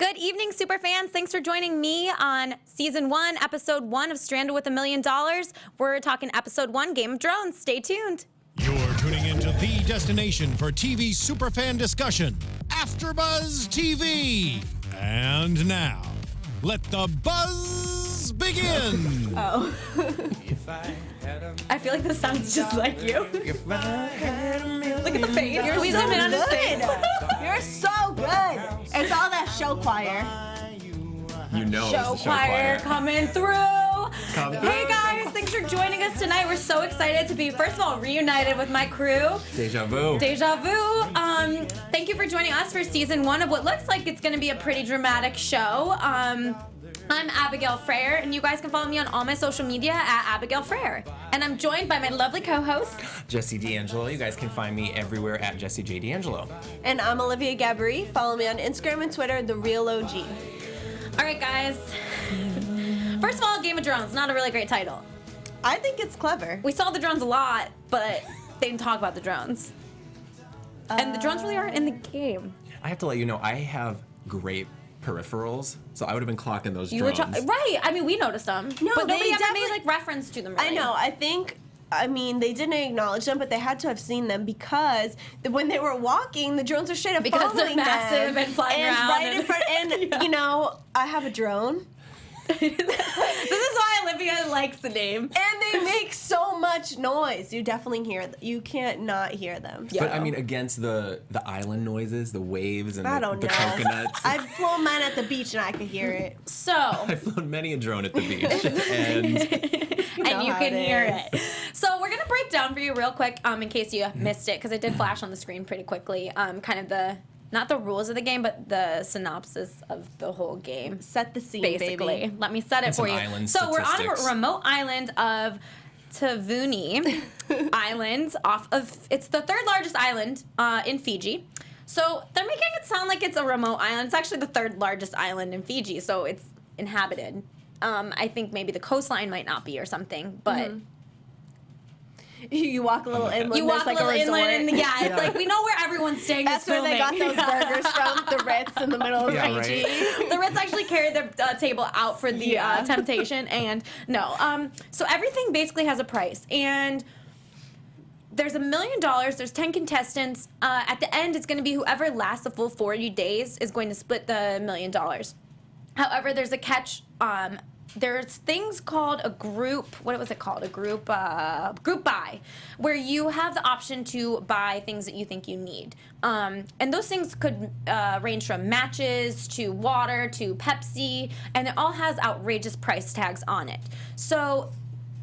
Good evening, superfans. Thanks for joining me on Season 1, Episode 1 of Stranded with $1 Million. We're talking Episode 1, Game of Drones. Stay tuned. You're tuning into the destination for TV superfan discussion, AFTERBUZZ TV. And now, let the buzz begin. Oh. I feel like this sounds just like you. Look at the face. You're zooming in on his face. You're so good. It's all that show choir. You know, Show it's the choir coming through. Come Hey through. guys, thanks for joining us tonight. We're so excited to be, first of all, reunited with my crew. Deja vu. Deja vu. Thank you for joining us for Season 1 of what looks like it's going to be a pretty dramatic show. I'm Abigail Fraher, and you guys can follow me on all my social media at Abigail Fraher. And I'm joined by my lovely co-hosts, Jesse D'Angelo. You guys can find me everywhere at Jesse J. D'Angelo. And I'm Olivia Gabaree. Follow me on Instagram and Twitter, The Real OG. All right, guys. First of all, Game of Drones, not a really great title. I think it's clever. We saw the drones a lot, but they didn't talk about the drones. And the drones really aren't in the game. I have to let you know, I have great peripherals, so I would have been clocking those You were drones. right. I mean, we noticed them. No, but nobody they ever made definitely- like reference to them. Really. I know. They didn't acknowledge them, but they had to have seen them because when they were walking, the drones were straight up Because they're following massive them. and flying and around right in and- front. And Yeah. you know, I have a drone, This is why Olivia likes the name. and they make so much noise. You definitely hear. You can't not hear them. Yeah. But I mean, against the island noises, the waves, and I don't the know. coconuts. I've flown mine at the beach and I could hear it. So, I've flown many a drone at the beach, and and you how can it hear is. it. So we're gonna break down for you real quick, in case you missed it, because it did flash on the screen pretty quickly. Kind of not the rules of the game, but the synopsis of the whole game. Set the scene, Basically, baby. let me set it And for some you. island So we're on statistics. a remote island of Tavuni Island. It's the third largest island in Fiji. So they're making it sound like it's a remote island. It's actually the third largest island in Fiji, so it's inhabited. I think maybe the coastline might not be or something, but You walk a little inland. you walk there's a like little resort. inland, and it's like we know where everyone's staying. That's is where they got filming. those burgers from, the Ritz in the middle of Yeah, Fiji. The Ritz actually carried their table out for the Yeah. temptation, and no. So everything basically has a price, and there's $1 million. There's 10 contestants. At the end, it's going to be whoever lasts the full 40 days is going to split the $1 million. However, there's a catch. There's things called a group. What was it called? A group buy, where you have the option to buy things that you think you need. And those things could range from matches to water to Pepsi, and it all has outrageous price tags on it. So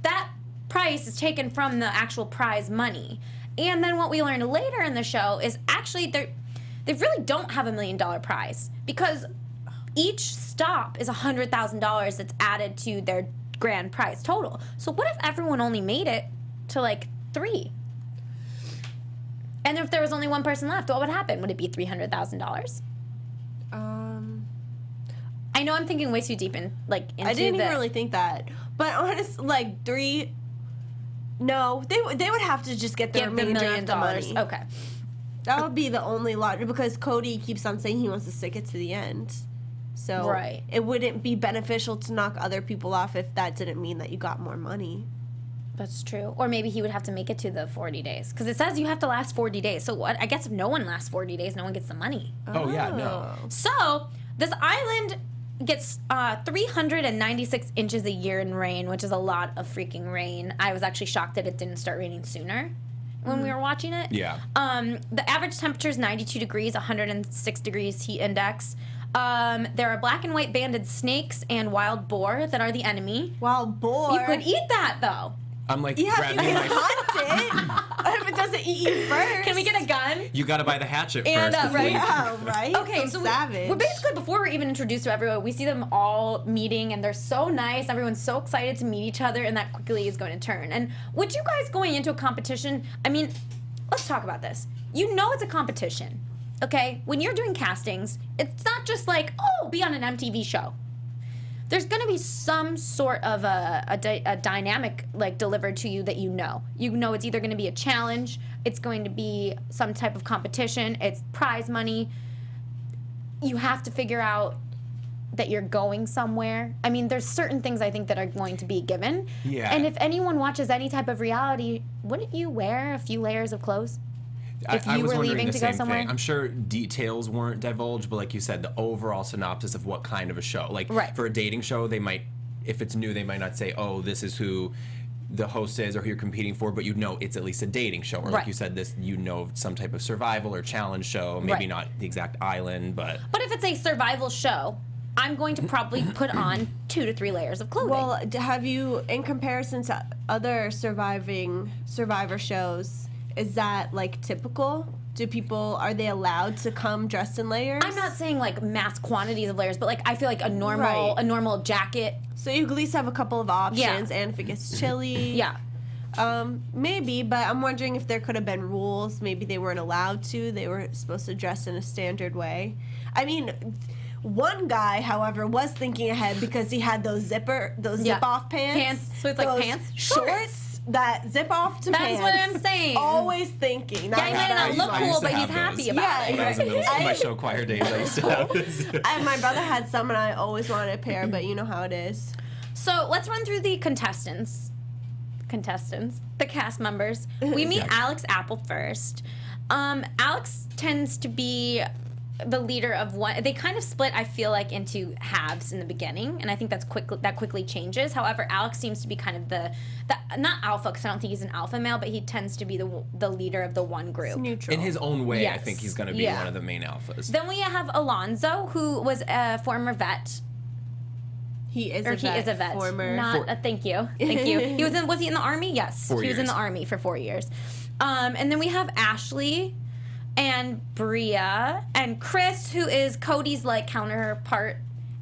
that price is taken from the actual prize money. And then what we learned later in the show is actually they really don't have $1 million prize, because each stop is $100,000 that's added to their grand prize total. So what if everyone only made it to like 3? And if there was only one person left, what would happen? Would it be $300,000? I know I'm thinking way too deep into I didn't even really think that. But honestly, like 3... No, they would have to just get their give the $1 million. money. Okay. That would be the only logic, because Cody keeps on saying he wants to stick it to the end. So Right. it wouldn't be beneficial to knock other people off if that didn't mean that you got more money. That's true. Or maybe he would have to make it to the 40 days. Because it says you have to last 40 days. So what? I guess if no one lasts 40 days, no one gets the money. oh yeah, no. So this island gets 396 inches a year in rain, which is a lot of freaking rain. I was actually shocked that it didn't start raining sooner when we were watching it. Yeah. The average temperature is 92 degrees, 106 degrees heat index. There are black and white banded snakes and wild boar that are the enemy. Wild boar. You could eat that though. I'm like Yeah, you grabbing can my. hunt it. If it doesn't eat you first. Can we get a gun? You gotta buy the hatchet And, first. Before right. you Yeah, right? Okay, so so savage. we're basically, before we're even introduced to everyone, we see them all meeting, and they're so nice. Everyone's so excited to meet each other, and that quickly is going to turn. And would you guys going into a competition, I mean, let's talk about this. You know it's a competition, okay? When you're doing castings, it's not just like, oh, be on an MTV show. There's going to be some sort of a dynamic like delivered to you that you know. You know it's either going to be a challenge, it's going to be some type of competition, it's prize money. You have to figure out that you're going somewhere. I mean, there's certain things I think that are going to be given. Yeah. And if anyone watches any type of reality, wouldn't you wear a few layers of clothes? If I you was were wondering leaving the to go same somewhere? thing. I'm sure details weren't divulged, but like you said, the overall synopsis of what kind of a show. Like Right. for a dating show, they might, if it's new, they might not say, oh, this is who the host is or who you're competing for, but you know it's at least a dating show. Or like Right. you said, this, you know, some type of survival or challenge show. Maybe Right. not the exact island, but But if it's a survival show, I'm going to probably put on 2 to 3 layers of clothing. Well, have you, in comparison to other survivor shows, is that like typical? Are they allowed to come dressed in layers? I'm not saying like mass quantities of layers, but like I feel like a normal Right. a normal jacket. So you at least have a couple of options, Yeah. and if it gets chilly. Yeah. Maybe, but I'm wondering if there could have been rules. Maybe they weren't allowed to. They were supposed to dress in a standard way. I mean, one guy, however, was thinking ahead because he had those zip-off pants. Pants. So it's like those pants? shorts that zip off to That's pants. what I'm saying. Always thinking. Yeah, he might not look I cool, used to but he's have happy those. about Yeah, it. when I was in middle school, my I- show choir days, I used to have this. My brother had some, and I always wanted a pair, but you know how it is. So let's run through the contestants, the cast members. We meet Yeah. Alex Apple first. Alex tends to be the leader of one. They kind of split, I feel like, into halves in the beginning, and I think that quickly changes. However, Alex seems to be kind of the not alpha, because I don't think he's an alpha male, but he tends to be the leader of the one group. Neutral. In his own way, I Yes. think he's going to be Yeah. one of the main alphas. Then we have Alonzo, who was a former vet. He is Or a he is a vet. Former. Not thank you. Thank you. Was he in the army? Yes. 4 He was in years. the army for 4 years. And then we have Ashley and Bria and Chris, who is Cody's like counterpart,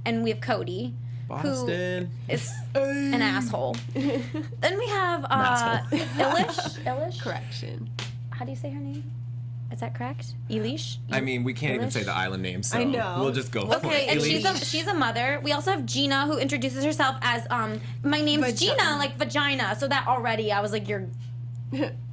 and we have Cody, Boston. who is an asshole. Then we have asshole. Ilish. Correction. How do you say her name? Is that correct? Elish? I mean, we can't even Ilish? say the island name, so I know. we'll just go for Okay, it. and Elise. she's a mother. We also have Gina, who introduces herself as my name's Vagina. Gina, like vagina. So that already, I was like, you're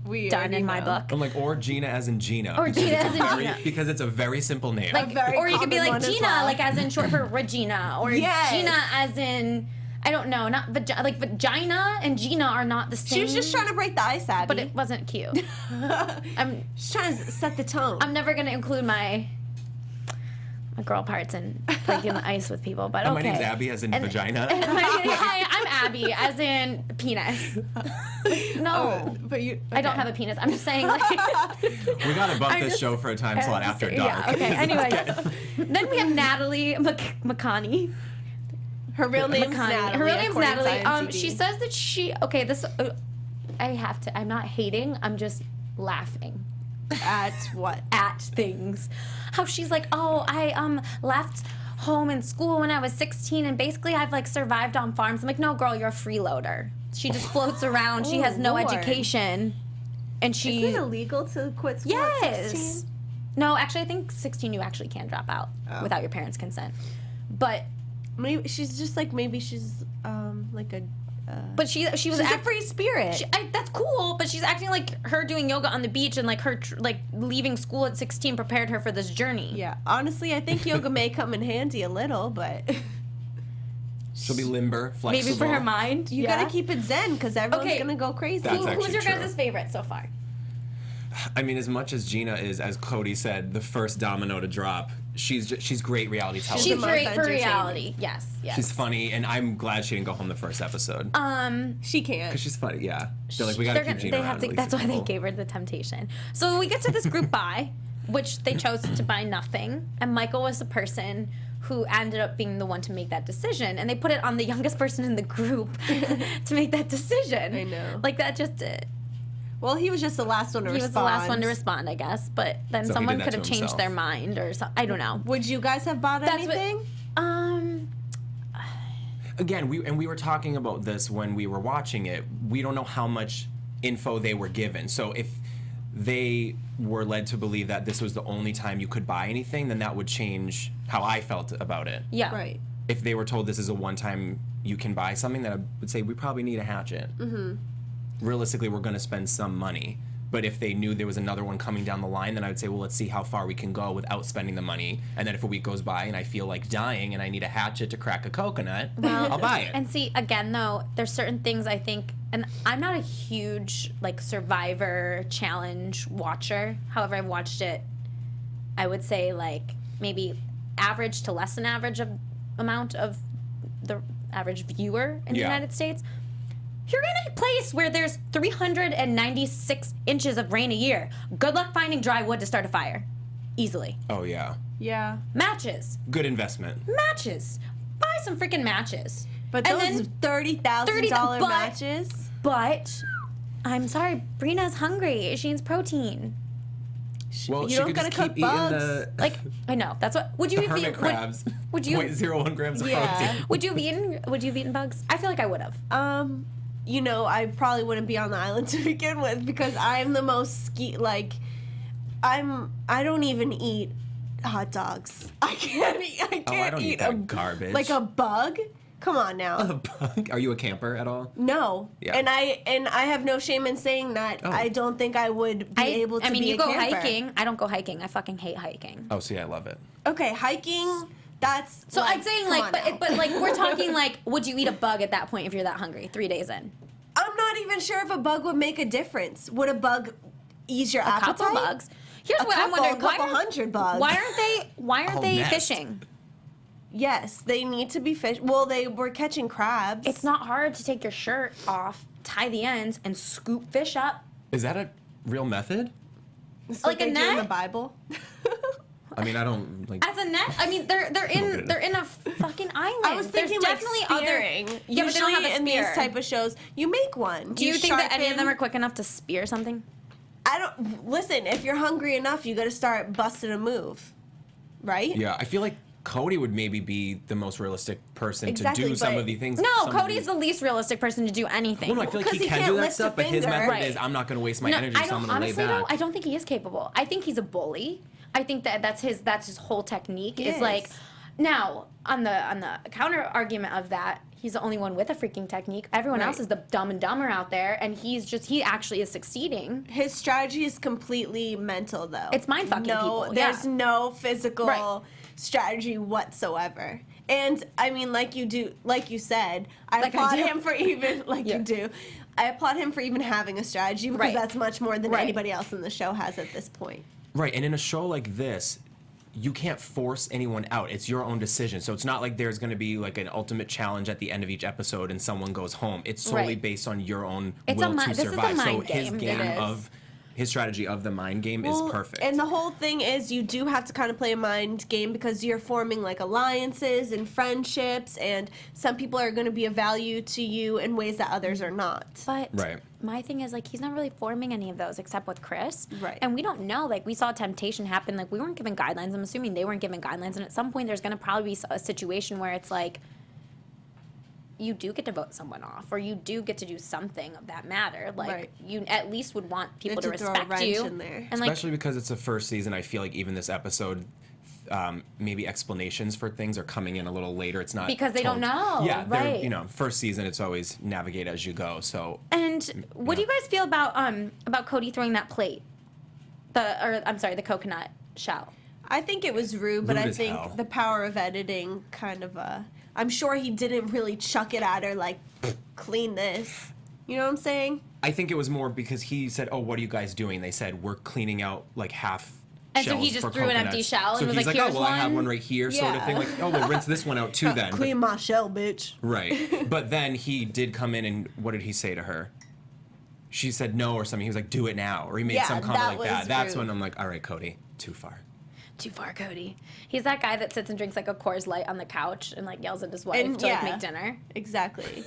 We done already in my know. book. I'm like, or Gina as in Gina. Or because Gina it's as in very- Gina. Because it's a very simple name. Like, very or you could be common like one as Gina, well. like as in short for Regina, or Yes. Gina as in I don't know, not like vagina and Gina are not the same. She was just trying to break the ice, Abby. but it wasn't cute. I'm She's trying to set the tone. I'm never gonna include my girl parts in breaking the ice with people, but okay. My name's Abby as in vagina. Hi, I'm Abby as in penis. No. but you. I don't have a penis. I'm just saying, like. We gotta bump I'm this just- show for a time slot after dark. Yeah, okay. Anyway, then we have Natalie McConney. Her real name's McConney. Natalie. Her real name's according to Natalie. IMDb. She says that I have to. I'm not hating. I'm just laughing At what? at things. How she's like, oh, I left home in school when I was 16, and basically I've like survived on farms. I'm like, no, girl, you're a freeloader. She just floats around. She Oh, has no Lord. education, and she. Is it illegal to quit school at 16? Yes. No, actually, I think 16 you actually can drop out Oh. without your parents' consent. But Maybe she's just like she's like a. she was She's a free spirit. that's cool, but she's acting like her doing yoga on the beach and like her like leaving school at 16 prepared her for this journey. Yeah, honestly, I think yoga may come in handy a little, but She'll be limber, flexible. Maybe for her mind. you yeah. gotta keep it zen because everyone's Okay. gonna go crazy. That's Who's actually your true. guys' favorite so far? I mean, as much as Gina is, as Cody said, the first domino to drop, she's great reality television. She's the great most for entertaining. reality. Yes, yes. She's funny, and I'm glad she didn't go home the first episode. She can't. Because she's funny, yeah. They're like, we gotta keep Gina around. at least That's a why they couple. gave her the temptation. So we get to this group buy, which they chose to buy nothing, and Michael was the person who ended up being the one to make that decision, and they put it on the youngest person in the group to make that decision. I know. Like that just. Well, he was just the last one to He respond. was the last one to respond, I guess. But then So he someone did that could to have changed himself. their mind or something. I don't know. Would you guys have bought That's what- anything? Again, we were talking about this when we were watching it. We don't know how much info they were given. So if they were led to believe that this was the only time you could buy anything, then that would change how I felt about it. Yeah. Right. If they were told this is a one time you can buy something, then I would say we probably need a hatchet. Mm-hmm. Realistically, we're going to spend some money. But if they knew there was another one coming down the line, then I would say, well, let's see how far we can go without spending the money. And then if a week goes by and I feel like dying and I need a hatchet to crack a coconut, I'll buy it. And see, again, though, there's certain things I think, and I'm not a huge, like, Survivor challenge watcher. However, I've watched it, I would say, like, maybe average to less than average of amount of the average viewer in the United States. You're in a place where there's 396 inches of rain a year. Good luck finding dry wood to start a fire. Easily. Oh, yeah. Yeah. Matches. Good investment. Matches. Buy some freaking matches. But And those then $30,000 matches. But I'm sorry, Brina's hungry. She needs protein. Well, You she don't could gotta just keep cook eating bugs. the Like, I know. That's what. Would you the have hermit eaten? crabs. Would you? 0.01 grams of Yeah. protein. Would you have eaten? Would you have eaten bugs? I feel like I would have. You know, I probably wouldn't be on the island to begin with because I'm the most I don't even eat hot dogs. I can't I don't eat eat that garbage. like a bug. Come on now. A bug? Are you a camper at all? No. Yeah. And I have no shame in saying that. Oh. I don't think I would be able to I mean, be you a go camper. hiking. I don't go hiking. I fucking hate hiking. Oh, see, I love it. Okay, hiking, that's So like, I'm saying, come like, on now. but like, we're talking like, would you eat a bug at that point if you're that hungry? 3 days in, I'm not even sure if a bug would make a difference. Would a bug ease your a appetite? couple bugs. Here's A what I'm couple, wondering: a couple hundred bugs. Why aren't Whole they nest. fishing? Yes, they need to be fish. Well, they were catching crabs. It's not hard to take your shirt off, tie the ends, and scoop fish up. Is that a real method? It's like a they do in net? the Bible. I mean, I don't like. As a net, I mean, they're in a fucking island. I was thinking There's definitely like spearing. other. Yeah, but they don't have a in these spear. type of shows, you make one. Do you think that any of them sharpen- are quick enough to spear something? I don't listen. If you're hungry enough, you got to start busting a move, right? Yeah, I feel like Cody would maybe be the most realistic person Exactly, to do some but- of the things. No, some of Cody's these- the least realistic person to do anything. Well, no, I feel like Because he he can can't do that lift a stuff, but his finger. method Right. is, I'm not going to waste my No, energy, I so I'm don't going to lay honestly back. though. I don't think he is capable. I think he's a bully. I think that's his whole technique He is like. is. Now on the counter argument of that, he's the only one with a freaking technique. Everyone Right. else is the dumb and dumber out there, and he actually is succeeding. His strategy is completely mental, though. It's mind-fucking people, yeah. There's no physical Right. strategy whatsoever. And I mean, like you said, I Like I applaud do. him for even Yeah. you do. I applaud him for even having a strategy because Right. that's much more than Right. anybody else in the show has at this point. Right, and in a show like this, you can't force anyone out. It's your own decision. So it's not like there's going to be like an ultimate challenge at the end of each episode and someone goes home. It's solely Right. based on your own It's will a to this is a survive. So mind his game. game It is. of his strategy of the mind game is perfect. And the whole thing is you do have to kind of play a mind game because you're forming like alliances and friendships, and some people are going to be of value to you in ways that others are not. But Right. my thing is like he's not really forming any of those except with Chris. Right. And we don't know. Like we saw temptation happen. Like we weren't given guidelines. I'm assuming they weren't given guidelines. And at some point there's gonna probably be a situation where it's like you do get to vote someone off, or you do get to do something of that matter. Like Right. you at least would want people to to throw a respect wrench you. in there. And like Especially because it's the first season, I feel like even this episode, maybe explanations for things are coming in a little later. It's not Because they don't know, Yeah, they're- right. You know, first season it's always navigate as you go. So And what do you guys feel about Cody throwing that plate? The coconut shell. I think it was rude, but Rude I as think hell. the power of editing kind of I'm sure he didn't really chuck it at her like clean this. You know what I'm saying? I think it was more because he said, "Oh, what are you guys doing?" They said, "We're cleaning out like half." And so he shells just for threw an empty coconuts." shell and so was he's like, "Oh, "Here's well, I have one." one right here," sort of Yeah. thing. Like, "Oh, we'll rinse this one out too then." But- Clean my shell, bitch. right, but then he did come in and what did he say to her? She said no or something. He was like, "Do it now," or he made Yeah, some comment that like was that. That's rude. when I'm like, "All right, Cody, too far." Too far, Cody. He's that guy that sits and drinks like a Coors Light on the couch and like yells at his wife And, to like yeah. make dinner. Exactly.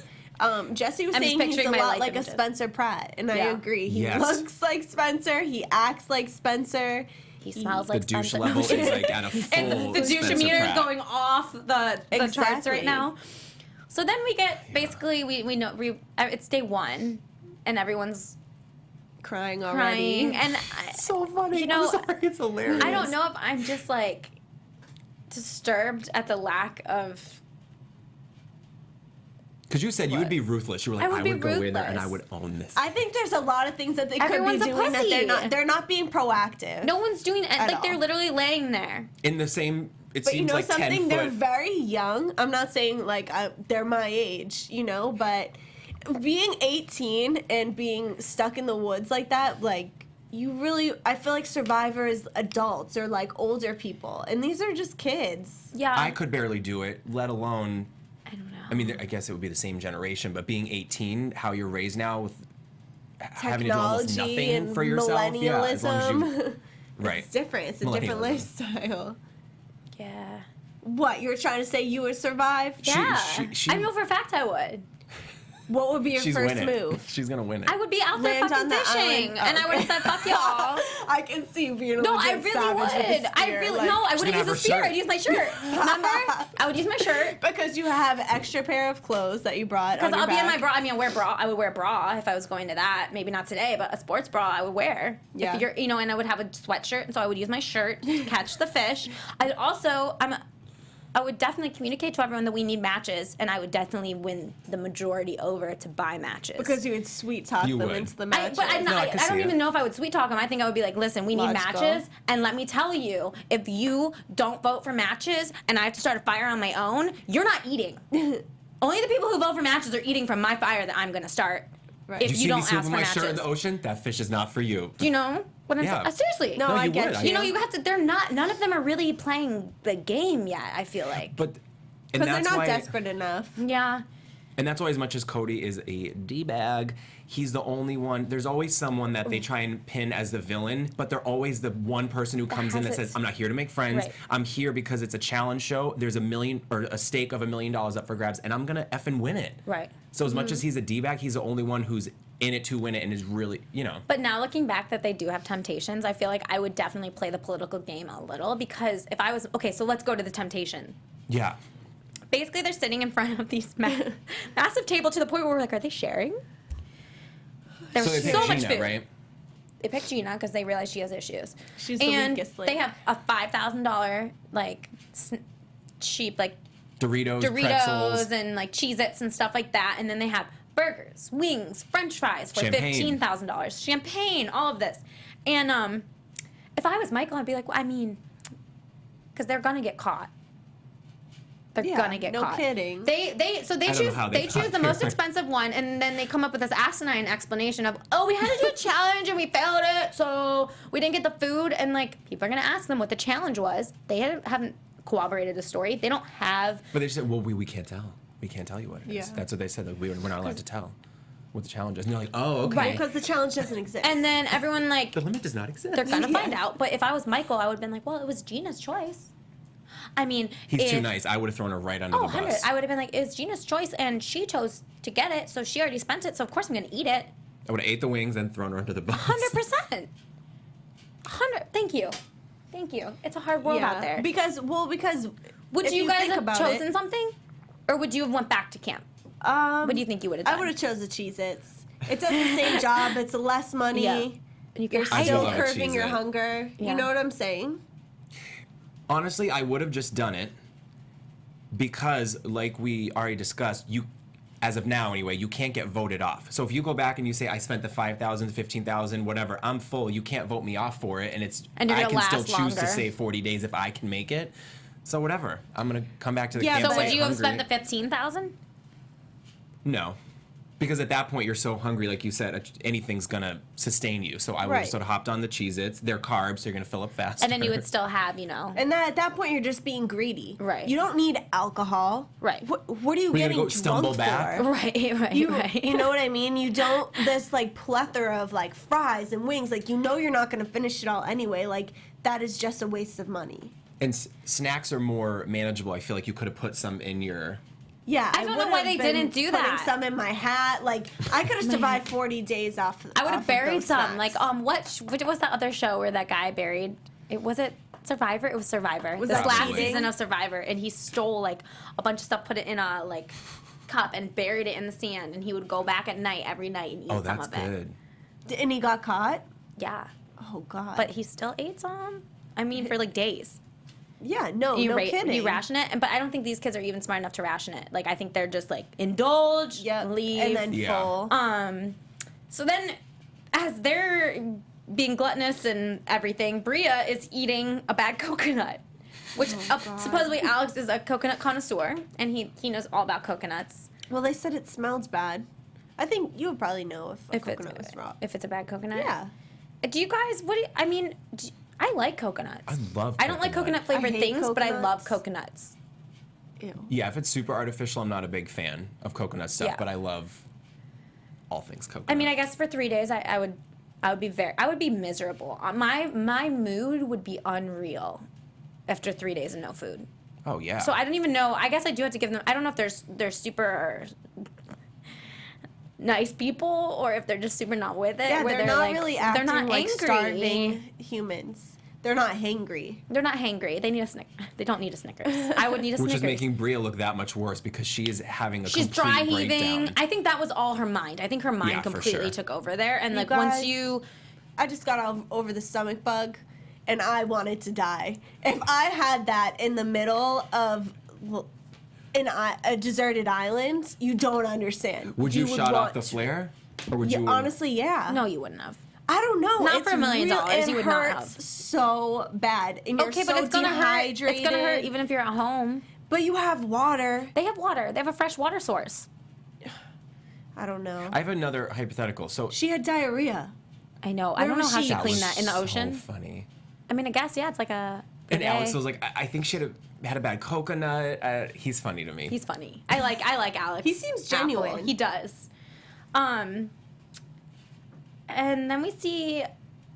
Jesse was I'm just saying he's picturing a my lot life like a images. Spencer Pratt, and I Yeah. agree. He Yes. looks like Spencer. He acts like Spencer. He smells The like douche Spencer. level is like at a full. And the douche Spencer meter is Pratt. going off the charts Exactly. right now. So then we get basically we know it's day one, and everyone's Crying already. crying, and So funny. You know, I'm sorry, it's hilarious. I don't know if I'm just like disturbed at the lack of Because you said you would be ruthless. You were like, I I would would be go in there and I ruthless. would own this. I think there's a lot of things that they Everyone's could a be doing that pussy. they're not being proactive. No one's doing it. At Like, they're all. literally laying there. In the same, it But you seems know like 10 something? They're foot. very young. I'm not saying like they're my age, you know, but being 18 and being stuck in the woods like that, like I feel like Survivor is adults or like older people, and these are just kids. Yeah. I could barely do it, let alone. I don't know. I mean, I guess it would be the same generation, but being 18, how you're raised now with having to do almost Technology nothing and for yourself. Yeah, as long as you, millennialism. right. It's different. It's a different Millennialism. lifestyle. Yeah. What, you were trying to say you would survive? Yeah. she- I know for a fact I would. What would be your She's first winning. move? She's gonna win it. I would be out there Land fucking on the fishing. island? And I would have said, fuck y'all. I can see you being a No, legit I really savage with a would. I spear, really like- no. I She's wouldn't gonna use a have her spear. shirt. I'd use my shirt. Remember? I would use my shirt. Because you have an extra pair of clothes that you brought. Because on I'll your be in my back. bra. I mean, I would wear a bra if I was going to that. Maybe not today, but a sports bra I would wear. Yeah. If you're, and I would have a sweatshirt, and so I would use my shirt to catch the fish. I would definitely communicate to everyone that we need matches, and I would definitely win the majority over to buy matches. Because you would sweet talk You them would. into the I, matches. but I'm not, No, I I can don't see even it. know if I would sweet talk them. I think I would be like, listen, we need Logical. matches, and let me tell you, if you don't vote for matches and I have to start a fire on my own, you're not eating. Only the people who vote for matches are eating from my fire that I'm going to start. Right. If Did you you don't see me ask swoop for my shirt in matches. the ocean? That fish is not for you. Do you know what I'm Yeah. saying? Seriously. No, No, I you get would. you. You know, you have to, none of them are really playing the game yet, I feel like. But and Because they're that's not why, desperate enough. Yeah. And that's why, as much as Cody is a D-bag, he's the only one. There's always someone that they try and pin as the villain, but they're always the one person who comes in that has says, it. I'm not here to make friends. Right. I'm here because it's a challenge show. There's a stake of $1 million up for grabs, and I'm going to effing win it. Right. So as much as he's a D-bag, he's the only one who's in it to win it and is really, But now looking back that they do have temptations, I feel like I would definitely play the political game a little, because if I was, okay, so let's go to the temptation. yeah. Basically, they're sitting in front of these massive table to the point where we're like, are they sharing? There's So they picked so much Gina, food. right? They picked Gina because they realize she has issues. She's the and weakest link. they have a $5,000 like cheap like Doritos, Doritos pretzels. and like Cheez-Its and stuff like that, and then they have burgers, wings, French fries for Champagne. $15,000, champagne, all of this. And if I was Michael, I'd be like, well, I mean, because they're gonna get caught. They're Yeah, gonna get no caught. kidding. They I don't know how they choose got the most there. expensive one, and then they come up with this asinine explanation of, oh, we had to do a challenge and we failed it, so we didn't get the food. And like, people are gonna ask them what the challenge was. They haven't corroborated the story. They don't have. But they just said, well, we can't tell. We can't tell you what it is. Yeah. That's what they said, that we're not allowed to tell what the challenge is. And they're like, oh, okay. Right. Because the challenge doesn't exist. And then everyone like, The limit does not exist. they're gonna find Yes. out. But if I was Michael, I would have been like, well, it was Gina's choice. I mean, He's too if- nice. I would have thrown her right under Oh, the 100. bus. I would have been like, it's Gina's choice, and she chose to get it, so she already spent it, so of course I'm going to eat it. I would have ate the wings and thrown her under the bus. 100%. 100. Thank you. Thank you. It's a hard world out there. Because Would if you guys think have about chosen it, something? Or would you have went back to camp? what What do you think you would have I done? would have chose the Cheez-Its. It does the same job. It's less money. Yeah. And you You're can I do still love a curbing your Cheez-It. hunger. Yeah. You know what I'm saying? Honestly, I would have just done it because, like we already discussed, as of now anyway, you can't get voted off. So if you go back and you say, I spent the 5,000, 15,000, whatever, I'm full, you can't vote me off for it, and And you're I gonna can still last choose to longer. say 40 days if I can make it. So whatever. I'm going to come back to the Yeah, camp. So but- would you have spent hungry. the 15,000? No. Because at that point, you're so hungry, like you said, anything's going to sustain you. So I would have Right. sort of hopped on the Cheez-Its. They're carbs, so you're going to fill up faster. And then you would still have, And then at that point, you're just being greedy. Right. You don't need alcohol. Right. What are you We're gonna getting go stumble drunk back? for? Right. You know what I mean? You don't, this like plethora of like fries and wings, like you know you're not going to finish it all anyway. Like that is just a waste of money. And snacks are more manageable. I feel like you could have put some in your... Yeah, I don't know why would've they been didn't do putting that. some in my hat. Like I could have survived 40 days off. I would off have of buried those some. snacks. Like, what was that other show where that guy buried? Was it Survivor? It was Survivor. Was This that last cheating? season of Survivor, and he stole like a bunch of stuff, put it in a like cup, and buried it in the sand. And he would go back at night every night and eat Oh, some that's of it. good. And he got caught. Yeah, Oh God. but he still ate some. I mean, for like days. Yeah, no kidding. You ration it, but I don't think these kids are even smart enough to ration it. Like, I think they're just like indulge, leave, and then full. So then, as they're being gluttonous and everything, Bria is eating a bad coconut, which supposedly Alex is a coconut connoisseur, and he knows all about coconuts. Well, they said it smells bad. I think you would probably know if a coconut was raw. If it's a bad coconut. Yeah. Do you guys? I like coconuts. I love I don't like coconut flavored hate things, but I love coconuts. coconuts. Ew. Yeah, if it's super artificial, I'm not a big fan of coconut stuff, Yeah. but I love all things coconut. I mean, I guess for 3 days, I would be miserable. My mood would be unreal after 3 days of no food. Oh yeah. So I don't even know. I guess I do have to give them. I don't know if they're super nice people or if they're just super not with it. Yeah, where they're not like, really acting they're not like angry. starving humans. They're not hangry. They're not hangry. They need a They don't need a Snickers. I would need a Which Snickers. is making Bria look that much worse because she is having a She's complete dry heaving. breakdown. I think that was all her mind. I think her mind Yeah, for completely sure. took over there. And You like once guys- you, I just got over the stomach bug, and I wanted to die. If I had that in the middle of a deserted island, you don't understand. Would you shot want off the to- flare? Or would Yeah, you honestly, yeah. no, you wouldn't have. I don't know. Not It's for $1 million, It you would not hurts have. so bad, and you're Okay, so but it's gonna hurt. dehydrated. It's gonna hurt even if you're at home. But you have water. They have water. They have a fresh water source. I don't know. I have another hypothetical. So She had diarrhea. I know. I Where don't know was how she? she That cleaned was that in the so ocean. funny. I mean, I guess yeah. It's like a. And bidet. Alex was like, I think she had a bad coconut. He's funny to me. He's funny. I like Alex. He seems Apple. genuine. He does. And then we see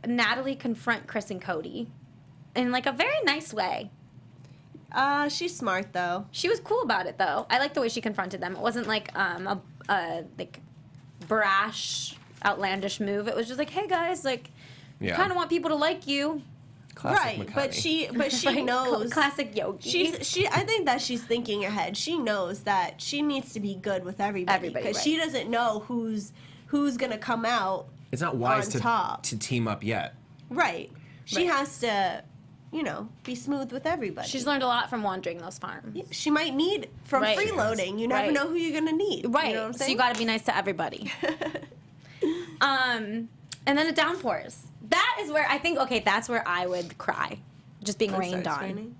Natalie confront Chris and Cody in like a very nice way. She's smart though. She was cool about it though. I like the way she confronted them. It wasn't like a like brash, outlandish move. It was just like, hey guys, like, Yeah. kind of want people to like you. Classic Right, McConaughey. but she Right? knows. Classic Yogi. I think that she's thinking ahead. She knows that she needs to be good with everybody Everybody, because right. she doesn't know who's gonna come out. It's not wise on to top. to team up yet. Right. She Right. has to, be smooth with everybody. She's learned a lot from wandering those farms. She might need from Right. freeloading. You never Right. know who you're gonna need. Right. You know what I'm So saying? you got to be nice to everybody. And then it downpours. That is where I think. Okay, that's where I would cry, just being When it rained starts on. raining.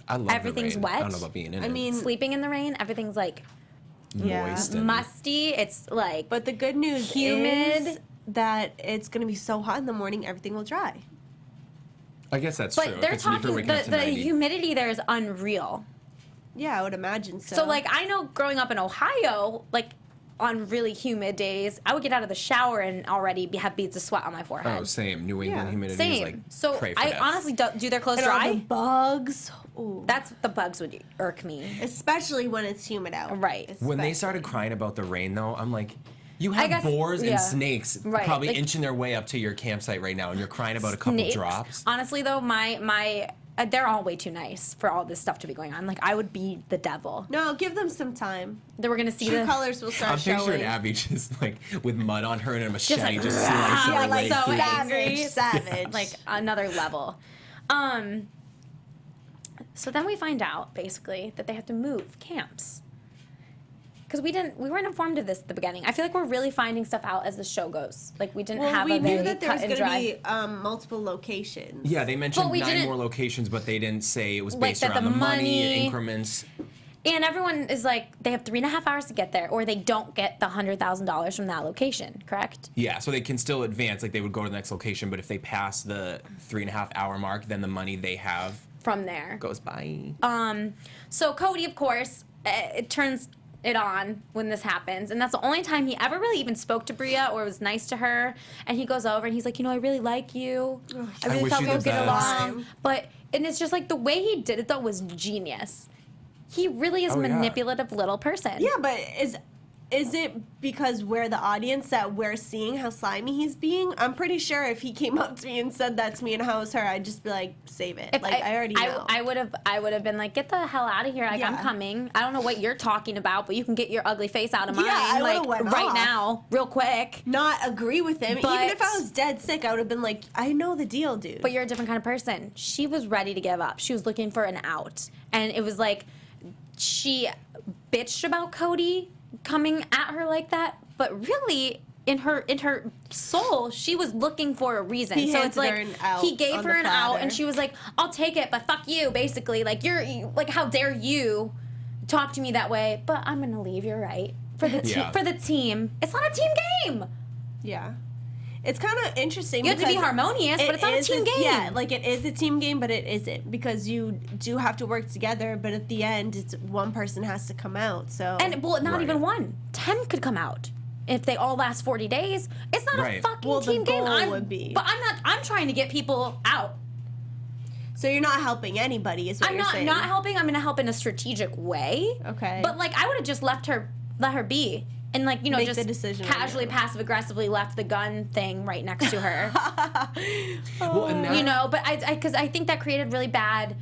I love Everything's the rain. I wet. don't know about being in I it. mean, Sleeping in the rain, everything's like Yeah. Moist and- musty. It's like But the good news Humid. is that it's gonna be so hot in the morning, everything will dry. I guess that's true. But If they're it's- if you're talking waking up the to 90. humidity there is unreal. Yeah, I would imagine so. So like I know growing up in Ohio, like on really humid days, I would get out of the shower and already have beads of sweat on my forehead. Oh, same. New England Yeah. humidity Same. is like So pray for I death. honestly do their clothes and all dry. the bugs. Ooh. That's the bugs would irk me. Especially when it's humid out. Right. When they Especially. started crying about the rain, though, I'm like, you I have guess- boars yeah. and snakes Right, probably like- inching their way up to your campsite right now, and you're crying about a couple Snakes. drops. Honestly, though, my they're all way too nice for all this stuff to be going on. Like I would be the devil. No, give them some time. Then we're gonna see True the colors will start I'm showing. picturing Abby just like with mud on her and a machete like, just "Rah!" slicing Yeah, her like way so through. angry. Savage. like another level. So then we find out basically that they have to move camps. Because we weren't informed of this at the beginning. I feel like we're really finding stuff out as the show goes. Like we didn't Well, have we a knew very that there cut was and going to dry. be multiple locations. Yeah, they mentioned But we 9 didn't- more locations, but they didn't say it was Like based that around the the money, money- increments. And everyone is like, they have 3.5 hours to get there, or they don't get the $100,000 from that location, correct? Yeah, so they can still advance. Like they would go to the next location, but if they pass the 3.5 hour mark, then the money they have From there. goes by. So Cody, of course, it turns it on when this happens, and that's the only time he ever really even spoke to Bria or was nice to her. And he goes over and he's like, I really like you. I really wish thought you we the would get best." along. And it's just like the way he did it though was genius. He really is a Oh, yeah. manipulative little person. Yeah, but is it because we're the audience that we're seeing how slimy he's being? I'm pretty sure if he came up to me and said that to me and how it was her, I'd just be like, save it. If I already know. I would have been like, get the hell out of here. Like, I'm Yeah. coming. I don't know what you're talking about, but you can get your ugly face out of mine. I like would've went right off. now, real quick. Not agree with him. Even But- if I was dead sick, I would have been like, I know the deal, dude. But you're a different kind of person. She was ready to give up. She was looking for an out. And it was like she bitched about Cody coming at her like that, but really in her soul, she was looking for a reason. He so handed it's like her an out he gave on her the an out platter. and she was like, "I'll take it, but fuck you," basically. Like you're like, how dare you talk to me that way? But I'm going to leave, you're right. For the Yeah. for the team. It's not a team game. Yeah. It's kind of interesting. You have to be because harmonious, but it's not a is team game. Yeah, like it is a team game, but it isn't because you do have to work together. But at the end, it's one person has to come out. So And well, not Right. even one. 10 could come out if they all last 40 days. It's not a Right. fucking Well, the team game. goal would be. But I'm trying to get people out. so you're not helping anybody. Is what I'm you're saying. not helping. I'm going to help in a strategic way. Okay. But like I would have just let her be. And like, you know, Make just the decision on casually, your own. passive aggressively left the gun thing right next to her. Well, and that, You know, but because I think that created really bad.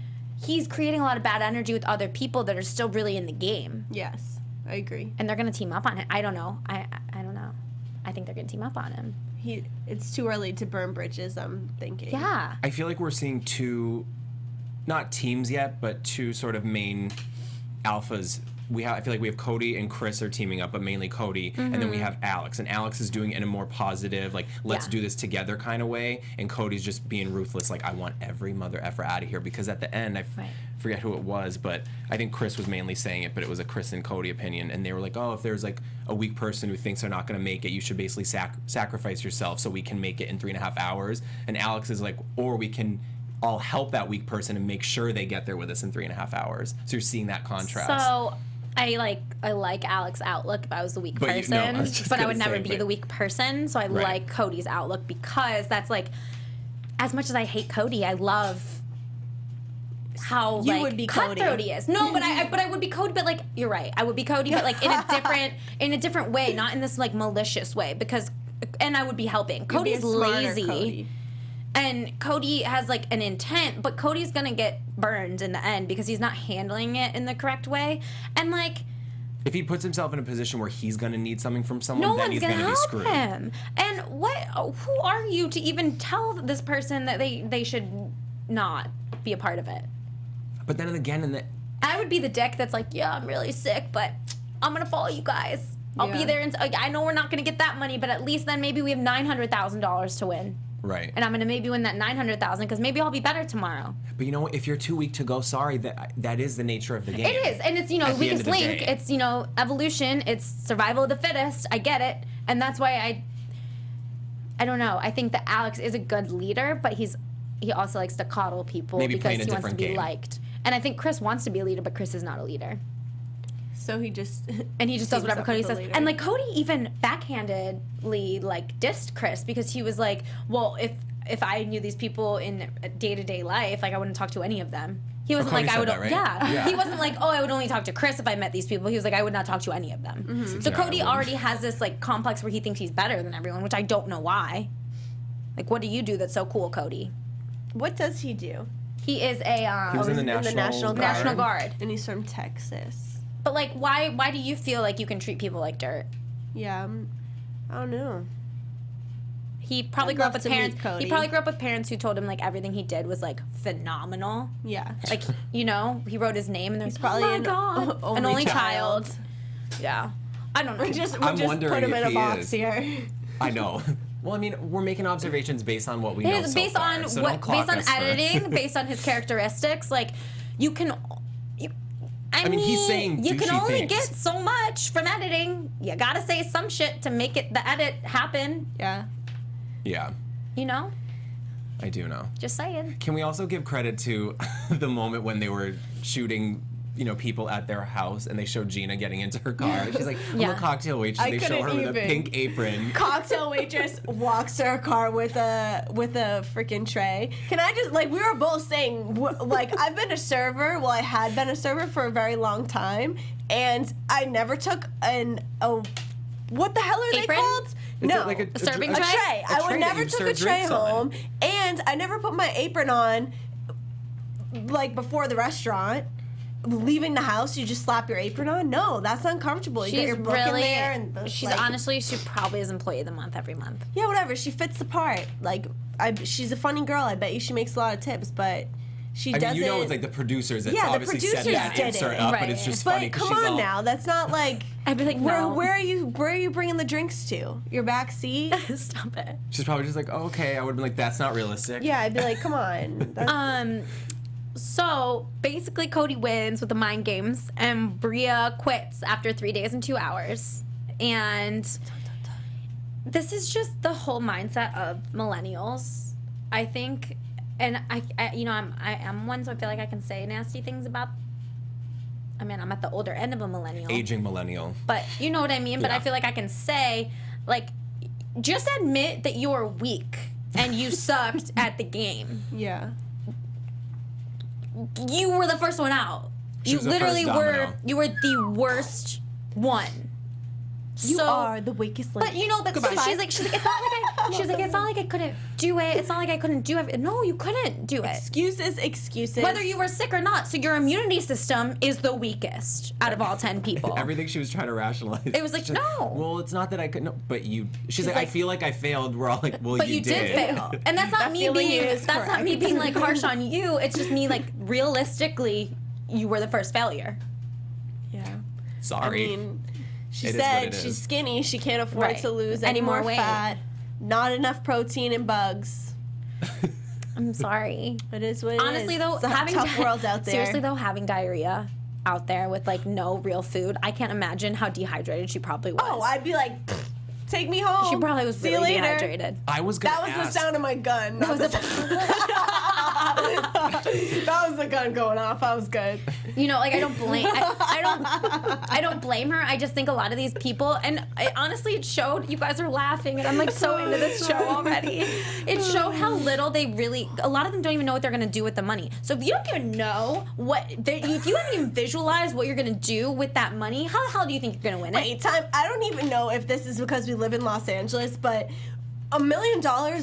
He's creating a lot of bad energy with other people that are still really in the game. Yes, I agree. And they're going to team up on it. I don't know. I don't know. I think they're going to team up on him. It's too early to burn bridges. I'm thinking. Yeah. I feel like we're seeing two, not teams yet, but two sort of main alphas. I feel like we have Cody and Chris are teaming up, but mainly Cody, and then we have Alex, and Alex is doing it in a more positive, like let's Yeah. do this together kind of way, and Cody's just being ruthless, like I want every mother effer out of here, because at the end Right. forget who it was, but I think Chris was mainly saying it, but it was a Chris and Cody opinion, and they were like, oh, if there's like a weak person who thinks they're not going to make it, you should basically sacrifice yourself so we can make it in 3.5 hours, and Alex is like, or we can all help that weak person and make sure they get there with us in 3.5 hours. So you're seeing that contrast. So I like Alex's outlook if I was the weak But person, I was just but I gonna would never say, be but- the weak person. So I Right. like Cody's outlook because that's like, as much as I hate Cody, I love how You like would be Cody. cutthroat he is. No, but I would be Cody, but like you're right, I would be Cody, but like in a different way, not in this like malicious way, because and I would be helping. You'd be a Cody's smarter lazy. Cody. And Cody has like an intent, but Cody's gonna get burned in the end because he's not handling it in the correct way. And like, if he puts himself in a position where he's going to need something from someone, no then one's he's gonna going to be help screwed. him. And who are you to even tell this person that they should not be a part of it? But then again, I would be the dick that's like, yeah, I'm really sick, but I'm gonna follow you guys. I'll be Yeah. there, and I know we're not gonna get that money, but at least then maybe we have $900,000 to win. right. And I'm gonna maybe win that $900,000 because maybe I'll be better tomorrow. But you know what? If you're too weak to go, sorry, that is the nature of the game. It is, and it's, you know, At the end weakest of the link. day. It's, you know, evolution. It's survival of the fittest. I get it, and that's why I don't know. I think that Alex is a good leader, but he also likes to coddle people Maybe because playing a he wants to different be game. liked. And I think Chris wants to be a leader, but Chris is not a leader. So he just And he just does seems whatever up Cody with the says. leader. And like Cody even backhandedly like dissed Chris because he was like, well, if I knew these people in day-to-day life, like I wouldn't talk to any of them. He wasn't Cody like I said would that, right? yeah. Yeah. He wasn't like, oh, I would only talk to Chris if I met these people. He was like, I would not talk to any of them. Mm-hmm. So Yeah, I Cody wouldn't. already has this like complex where he thinks he's better than everyone, which I don't know why. Like, what do you do that's so cool, Cody? what does he do? He is a He was in the National National Guard. National Guard. And he's from Texas. But like, why do you feel like you can treat people like dirt? Yeah, I don't know. He probably I'd grew up love with to meet parents. Cody. He probably grew up with parents who told him like everything he did was like phenomenal. Yeah. Like, you know, he wrote his name and there's He's probably oh my an God, an only only child. child. Yeah, I don't know. We'll just I'm put wondering him in if a he box is. here. I know. Well, I mean, we're making observations based on what we know It is so based far, on so what, don't clock based on us for- editing, based on his characteristics. Like, you can. I mean, he's saying you can douchey only things. get so much from editing. You gotta say some shit to make it the edit happen. Yeah. Yeah, You know, I do know. just saying. Can we also give credit to the moment when they were shooting people at their house, and they show Gina getting into her car. She's like, I'm Yeah. a cocktail waitress. I They show her couldn't with a even. pink apron. Cocktail waitress walks to her car with a freaking tray. Can I just we were both saying I've been a server. Well, I had been a server for a very long time, and I never took what the hell are Apron? they called? Is No, it like A serving a tray? tray. A I tray would that never you took a serve tray drinks on. home, and I never put my apron on before the restaurant. Leaving the house, you just slap your apron on? No, that's uncomfortable. You get She's your book in really. there, and She's honestly, she probably is employee of the month every month. yeah, whatever. She fits the part. She's a funny girl. I bet you she makes a lot of tips, but she I doesn't. mean, it's like the producers that Yeah, the obviously set producers that did insert it. up, Right. but it's just But funny because come she's on all. now, that's not like. I'd be like, Where no. are you bringing the drinks to? Your back seat? Stop it. She's probably just like, oh, okay. I would have been like, that's not realistic. Yeah, I'd be like, come on. That's, So basically, Cody wins with the mind games, and Bria quits after 3 days and 2 hours. And this is just the whole mindset of millennials, I think. And I am one, so I feel like I can say nasty things about. I mean, I'm at the older end of a millennial. Aging millennial. But you know what I mean? But I Yeah. feel like I can say, just admit that you're weak and you sucked at the game. yeah. You were the first one out. She You was the literally first were. domino. You were the worst one. You are the weakest link. But you know, but so Goodbye. she's like, it's not like it's not like I couldn't do it. It's not like I couldn't do it. No, you couldn't do it. Excuses. Whether you were sick or not. So your immunity system is the weakest out of all 10 people. Everything she was trying to rationalize. It was like, She's no. Well, it's not that I could. No, but you. She's like, like- I feel like I failed. We're all like, well, But you did fail, and that's not That me feeling being. is That's not me correct. being like harsh on you. It's just me like realistically, you were the first failure. Yeah. Sorry. I mean, she It is what said it she's is. skinny. She can't afford Right. to lose Any any more more weight. fat. Not enough protein and bugs. I'm sorry. It is what it is. Honestly, though, it's a having tough world out there. Seriously, though, having diarrhea out there with like no real food, I can't imagine how dehydrated she probably was. Oh, I'd be like, "Pfft, take me home. she probably was See really you later. dehydrated. I was gonna That was ask. the sound of my gun. That was that was the gun going off. I was good. You know, like I don't blame. I don't blame her. I just think a lot of these people, and honestly, it showed. You guys are laughing, and I'm like so into this show already. It showed how little they really. A lot of them don't even know what they're gonna do with the money. So if you don't even know if you haven't even visualized what you're gonna do with that money, how the hell do you think you're gonna win it? Wait, time. I don't even know if this is because we live in Los Angeles, but $1 million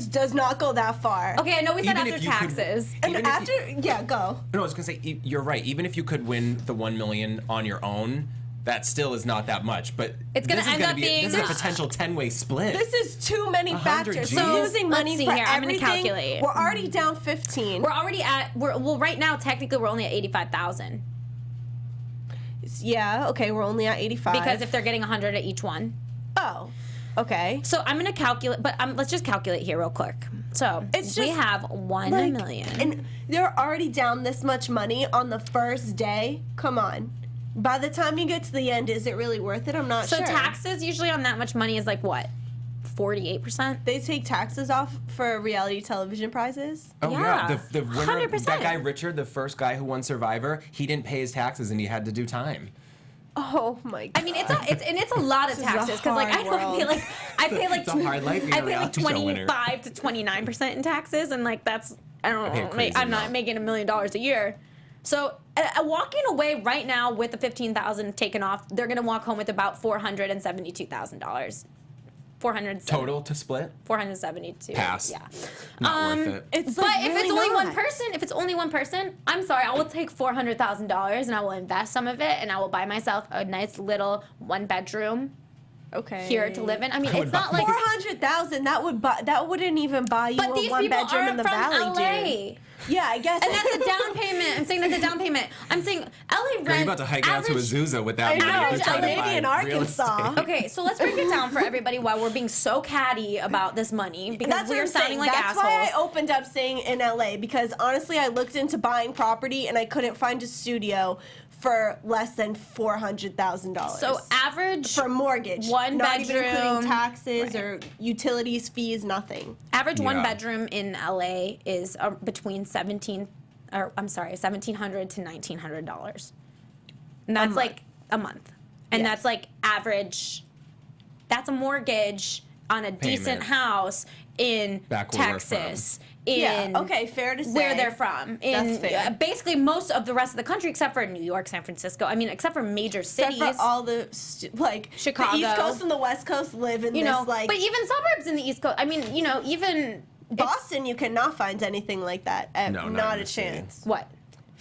does not go that far. Okay, I know we said Even after if you could- taxes. And Even if after, yeah, go. No, I was gonna say you're right. Even if you could win the 1 million on your own, that still is not that much. But It's gonna this is end up being- this is a potential 10-way split. This is too many 100 factors. Gs. So So, losing let's money see for here. I'm gonna everything. calculate. We're already down 15. We're already at. Well, right now, technically, we're only at 85,000 Yeah. Okay. We're only at 85. because if they're getting 100 at each one. oh, okay. So I'm gonna calculate, but let's just calculate here real quick. So It's we just, have 1 Like, million. and they're already down this much money on the first day. Come on. By the time you get to the end, is it really worth it? I'm not So sure. taxes usually on that much money is like what, 48%? They take taxes off for reality television prizes. Oh Yeah. yeah, the winner, 100%. that guy Richard, the first guy who won Survivor, he didn't pay his taxes and he had to do time. Oh my god. I mean, it's a lot of This is a taxes because like I hard know I pay like It's a hard life being a I pay like reality show winner. 25 to 29% in taxes, and like that's I don't pay a know. crazy I'm not amount. making $1 million a year. So walking away right now with the 15,000 taken off, they're gonna walk home with about $472,000. 400 Total to split? 472. Pass. Yeah. Not worth it. It's But like if really it's only not. one person, I'm sorry, I will take $400,000 and I will invest some of it and I will buy myself a nice little 1-bedroom Okay. here to live in. I mean, I it's would not buy- like 400,000. That wouldn't even buy you but a these one people bedroom in aren't the from valley, LA. dude. Yeah, I guess. And that's a down payment. I'm saying that's a down payment. I'm saying LA rent. Girl, you're about to hike out to average- Azusa with that I know, money. if you're it's trying to maybe buy in real Arkansas. estate. Okay, so let's break it down for everybody while we're being so catty about this money because That's what we're I'm sounding saying. like That's assholes. why I opened up saying in LA because honestly, I looked into buying property and I couldn't find a studio for less than $400,000. So average for a mortgage, one not even bedroom- including taxes Right. or utilities, fees, nothing. average one Yeah. bedroom in LA is between $1,700 to $1,900. And that's month. like a month. And Yes. that's like average. That's a mortgage on a decent house in Back where we're Texas. Yeah, In okay, fair to say. where they're from. That's fair. Basically most of the rest of the country, except for New York, San Francisco. I mean, except for major Except cities. for all the, Chicago. the East Coast and the West Coast live in you this, know, like, but even suburbs in the East Coast. I mean, you know, even Boston, you cannot find anything like that. No, not not in a the city. chance. what?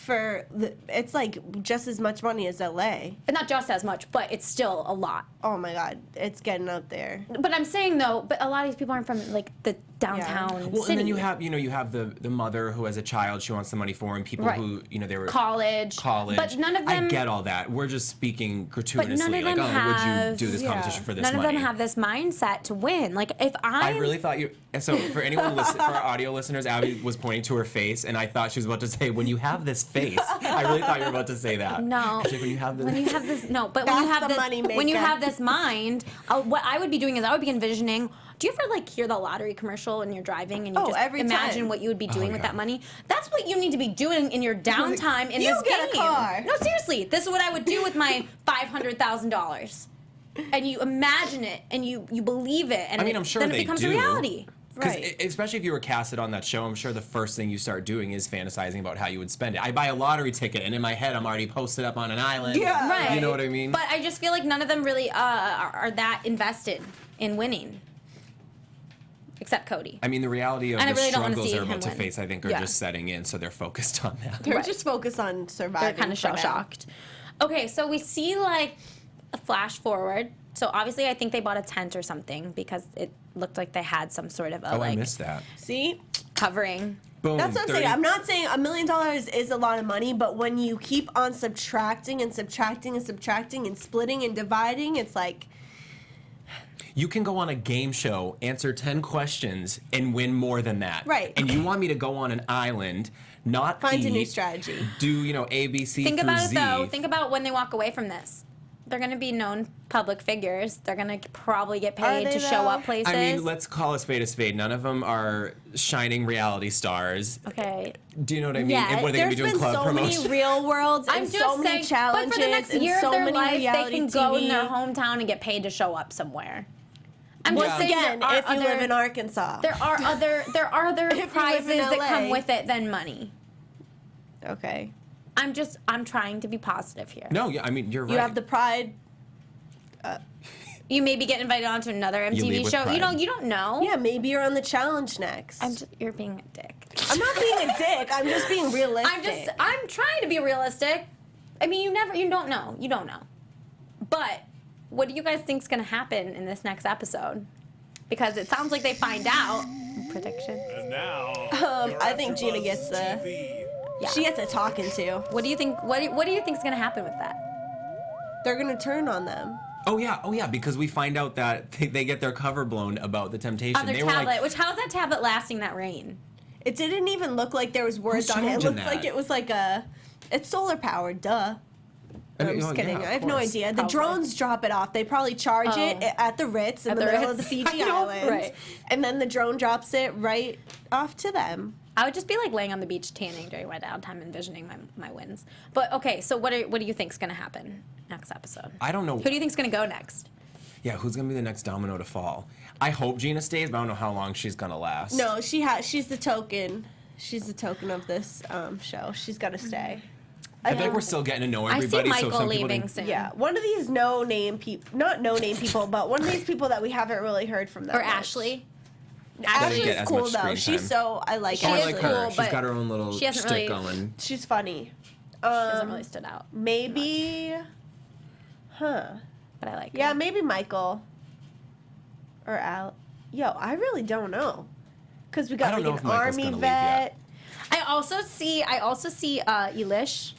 It's like just as much money as LA. But not just as much, but it's still a lot. Oh my God, it's getting up there. But I'm saying though, but a lot of these people aren't from like the downtown Well, city. and then you have the mother who has a child she wants the money for, and people Right. who they were college. But none of them. I get all that. We're just speaking gratuitously, But none of like, them would have. you do this competition for this None money? of them have this mindset to win. Like if I really thought you. So for anyone for our audio listeners, Abby was pointing to her face, and I thought she was about to say, "When you have this face," I really thought you were about to say that. No. She's like, when you have this. When you have this, no, but when you That's have the this, money when you maker. have this mind, what I would be doing is I would be envisioning. Do you ever like hear the lottery commercial when you're driving and you just every imagine time. what you would be doing with yeah. that money? That's what you need to be doing in your downtime in You this get a game. car. No, seriously, this is what I would do with my $500,000. And you imagine it and you believe it, and I mean, I'm sure then they it becomes do. reality. Because Right. especially if you were casted on that show, I'm sure the first thing you start doing is fantasizing about how you would spend it. I buy a lottery ticket, and in my head, I'm already posted up on an island. Yeah. Right. You know what I mean? But I just feel like none of them really are that invested in winning, except Cody. I mean, the reality of And I the really don't wanna struggles see they're about him to win. face, I think, are Yeah. just setting in, so they're focused on that. They're Right. just focused on surviving. They're kind of for now. shell shocked. Okay, so we see like a flash forward. So obviously, I think they bought a tent or something because it looked like they had some sort of a Oh, I like missed that. See? covering. Boom. That's what I'm 30 saying. I'm not saying $1 million is a lot of money, but when you keep on subtracting and subtracting and subtracting and splitting and dividing, it's like, You can go on a game show, answer 10 questions, and win more than that. Right. And you want me to go on an island, not find a new eat, strategy. do, A, B, C Think through about Z. it though. Think about when they walk away from this. They're going to be known public figures. They're going to probably get paid they to show though? up places. I mean, let's call a spade a spade. None of them are shining reality stars. Okay. Do you know what I mean? Yeah, And what are they going There's to be doing? been Club so promotion? many real worlds and I'm just so many saying, but challenges for the next and year so of their many life, they reality can TV. go in their hometown and get paid to show up somewhere. I'm Once just saying again, there are if you other, live in Arkansas. there are other If you live in prizes that LA. come with it than money. Okay. I'm trying to be positive here. No, yeah, I mean, you're right. You have the pride. You maybe get invited onto another lead MTV with show. pride. You don't know. Yeah, maybe you're on the challenge next. You're being a dick. I'm not being a dick. I'm just being realistic. I'm trying to be realistic. I mean, you don't know. You don't know. But what do you guys think's gonna happen in this next episode? Because it sounds like they find out. Prediction. And now, I think Gina gets the. Yeah. She gets a talking to. What do you think? What do you think's gonna happen with that? They're gonna turn on them. Oh yeah, because we find out that they get their cover blown about the temptation. On their They were tablet. like, Which how's that tablet lasting that rain? It didn't even look like there was words Who's on it. It charging looked that? like it was like a. It's solar powered, duh. I I'm mean, just oh, kidding. yeah, I have of no course. idea. The Probably. drones drop it off. They probably charge Oh. it at the Ritz in At the the middle of the Ritz. Fiji I know, Islands. right. And then the drone drops it right off to them. I would just be like laying on the beach tanning during my downtime, envisioning my wins. But okay, so what do you think's gonna happen next episode? I don't know. Who do you think's gonna go next? Yeah, who's gonna be the next domino to fall? I hope Gina stays, but I don't know how long she's gonna last. No, she's the token. She's the token of this show. She's got to stay. I feel like we're still getting to know I everybody. see so Michael some people leaving didn't- soon. Yeah, one of these no-name people, not no-name people, but one of these people that we haven't really heard from that Or much. Ashley. Ashley's get as cool much though. screen She's time. so I like She Oh, I is like Ashley. cool, her. She's but got her own little she hasn't shtick really- going. She's funny. She hasn't really stood out, Maybe, huh? but I like Yeah, her. maybe Michael or Al. Yo, I really don't know, cause we I got don't know like if an Michael's army gonna leave vet. yet. I also see Elish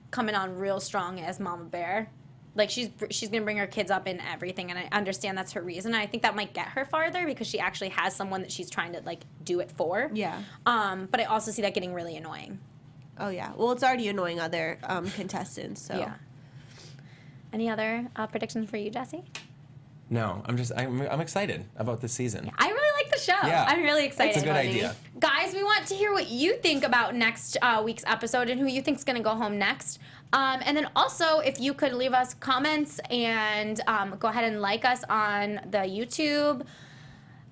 coming on real strong as Mama Bear. Like she's gonna bring her kids up in everything, and I understand that's her reason. I think that might get her farther because she actually has someone that she's trying to like do it for. Yeah. But I also see that getting really annoying. Oh yeah. Well, it's already annoying other contestants. So Yeah. Any other predictions for you, Jesse? No, I'm excited about this season. I really like the show. Yeah. I'm really excited. It's a good idea. Guys, we want to hear what you think about next week's episode and who you think's going to go home next. And then also, if you could leave us comments and go ahead and like us on the YouTube,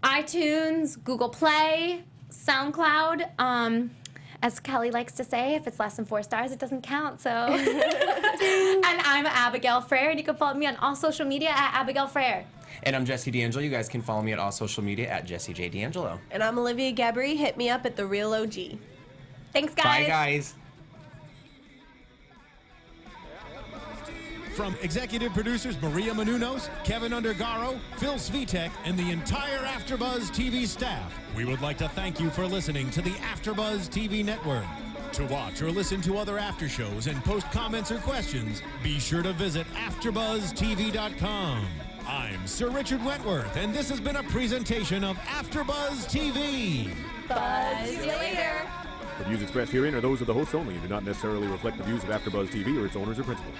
iTunes, Google Play, SoundCloud. As Kelly likes to say, if it's less than 4 stars, it doesn't count. So, and I'm Abigail Fraher, and you can follow me on all social media at Abigail Fraher. And I'm Jesse D'Angelo. You guys can follow me at all social media at Jesse J. D'Angelo. And I'm Olivia Gabaree. Hit me up at The Real OG. Thanks, guys. Bye, guys. From executive producers Maria Menounos, Kevin Undergaro, Phil Svitek, and the entire AfterBuzz TV staff, we would like to thank you for listening to the AfterBuzz TV network. To watch or listen to other after shows and post comments or questions, be sure to visit AfterBuzzTV.com. I'm Sir Richard Wentworth, and this has been a presentation of AfterBuzz TV. Buzz you later. The views expressed herein are those of the hosts only and do not necessarily reflect the views of AfterBuzz TV or its owners or principals.